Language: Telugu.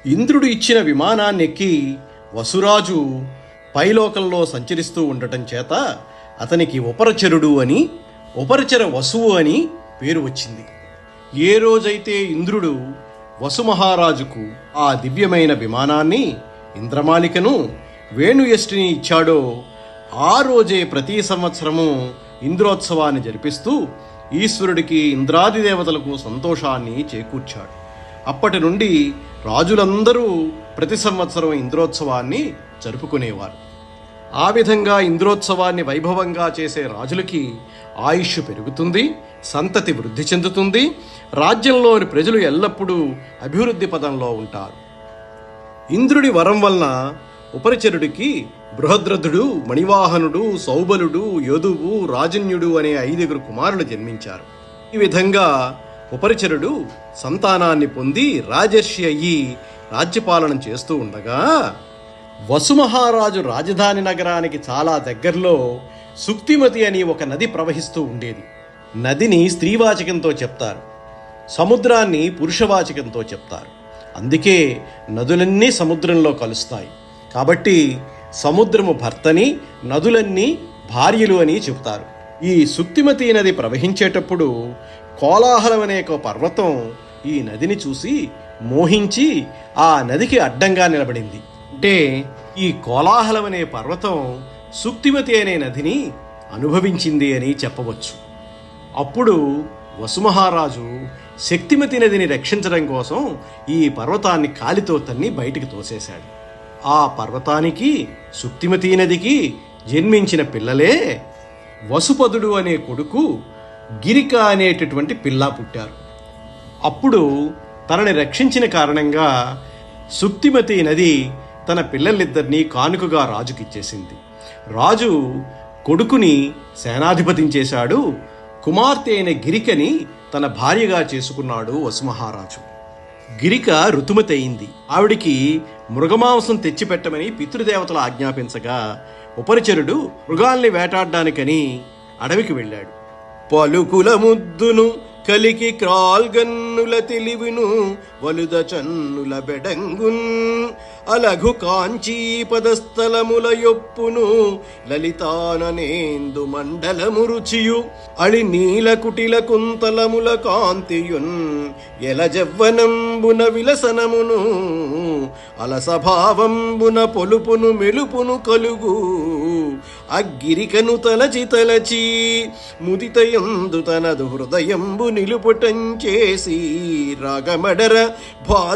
ఇంద్రుడు ఇచ్చిన విమానాన్ని ఎక్కి వసురాజు పైలోకంలో సంచరిస్తూ ఉండటం చేత అతనికి ఉపరచరుడు అని, ఉపరచర వసువు అని పేరు వచ్చింది. ఏ రోజైతే ఇంద్రుడు వసుమహారాజుకు ఆ దివ్యమైన విమానాన్ని, ఇంద్రమాలికను, వేణుయష్టిని ఇచ్చాడో ఆ రోజే ప్రతి సంవత్సరము ఇంద్రోత్సవాన్ని జరిపిస్తూ ఈశ్వరుడికి, ఇంద్రాది దేవతలకు సంతోషాన్ని చేకూర్చాడు. అప్పటి నుండి రాజులందరూ ప్రతి సంవత్సరం ఇంద్రోత్సవాన్ని జరుపుకునేవారు. ఆ విధంగా ఇంద్రోత్సవాన్ని వైభవంగా చేసే రాజులకి ఆయుష్ పెరుగుతుంది, సంతతి వృద్ధి చెందుతుంది, రాజ్యంలోని ప్రజలు ఎల్లప్పుడూ అభివృద్ధి పదంలో ఉంటారు. ఇంద్రుడి వరం వలన ఉపరిచరుడికి బృహద్రథుడు, మణివాహనుడు, సౌబలుడు, యదువు, రాజన్యుడు అనే 5 కుమారులు జన్మించారు. ఈ విధంగా ఉపరిచరుడు సంతానాన్ని పొంది రాజర్షి అయ్యి రాజ్యపాలన చేస్తూ ఉండగా, వసుమహారాజు రాజధాని నగరానికి చాలా దగ్గరలో సుక్తిమతి అని ఒక నది ప్రవహిస్తూ ఉండేది. నదిని స్త్రీవాచకంతో చెప్తారు, సముద్రాన్ని పురుషవాచకంతో చెప్తారు. అందుకే నదులన్నీ సముద్రంలో కలుస్తాయి. కాబట్టి సముద్రము భర్తని, నదులన్నీ భార్యలు అని చెబుతారు. ఈ సుక్తిమతి నది ప్రవహించేటప్పుడు కోలాహలం అనే ఒక పర్వతం ఈ నదిని చూసి మోహించి ఆ నదికి అడ్డంగా నిలబడింది. అంటే ఈ కోలాహలం అనే పర్వతం సుక్తిమతి అనే నదిని అనుభవించింది అని చెప్పవచ్చు. అప్పుడు వసుమహారాజు శక్తిమతి నదిని రక్షించడం కోసం ఈ పర్వతాన్ని కాలితో తన్ని బయటికి తోసేశాడు. ఆ పర్వతానికి, సుక్తిమతి నదికి జన్మించిన పిల్లలే వసుపదుడు అనే కొడుకు, గిరిక అనేటటువంటి పిల్ల పుట్టారు. అప్పుడు తనని రక్షించిన కారణంగా సుక్తిమతి నది తన పిల్లలిద్దరినీ కానుకగా రాజుకిచ్చేసింది. రాజు కొడుకుని సేనాధిపతిని చేశాడు. కుమార్తె అయిన గిరికని తన భార్యగా చేసుకున్నాడు వసుమహారాజు. గిరిక ఋతుమతి అయింది. ఆవిడికి మృగమాంసం తెచ్చిపెట్టమని పితృదేవతలు ఆజ్ఞాపించగా ఉపరిచరుడు మృగాల్ని వేటాడడానికని అడవికి వెళ్ళాడు. పలుకుల ముద్దును కలికి క్రాల్గన్నుల తెలివిను వలుద చన్నుల బెడంగున్ అలఘు కాంచీ పదస్థలముల యొప్పును లలితాననేందు మండలము రుచియు అళి నీల కుటిల కుంతలముల కాంతియున్ ఎలజవ్వనంబున విలసనమును అలసభావంబున పొలుపును మెలుపును కలుగు అగ్గిరికను తలచి తలచి ముదితయందు తనదు హృదయంబు నిలుపుటంచేసి రాగమడర